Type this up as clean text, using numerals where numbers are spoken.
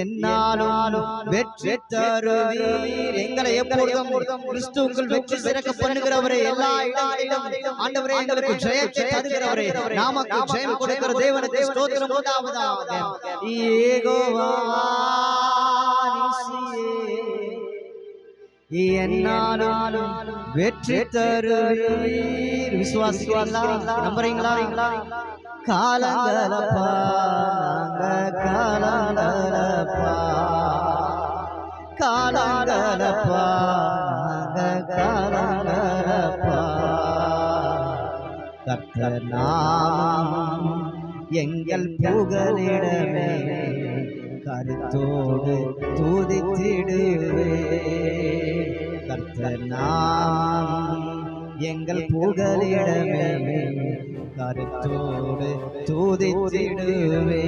என்னாலும் வெற்றி தருவீர். எங்களை எப்பொழுதும் கிறிஸ்துவுக்குள் வெற்றி சிறக்க பண்ணுகிறவரே, எல்லா இடங்களிலும் ஆண்டவரே எங்களுக்கு ஜெயத்தை தருகிறவரே, நமக்கு ஜெயம் கொடுக்கிற தேவனுக்கு ஸ்தோத்திரம் உண்டாவதாக. யெகோவா என்னாலும் வெற்றி தருவீர். விசுவாசிக்கிறீங்களா? நம்புறீங்களா? காலங்களப்பா நாங்க காலங்களப்பா, காலங்களப்பா நாங்க காலங்களப்பா. கர்த்தர் நாமம் எங்கள் புகலிடமே, கருத்தோடு துதித்திடுவே. கர்த்தர் நாமம் எங்கள் புகலிடமே, கருத்தோடு துதித்திடுவே.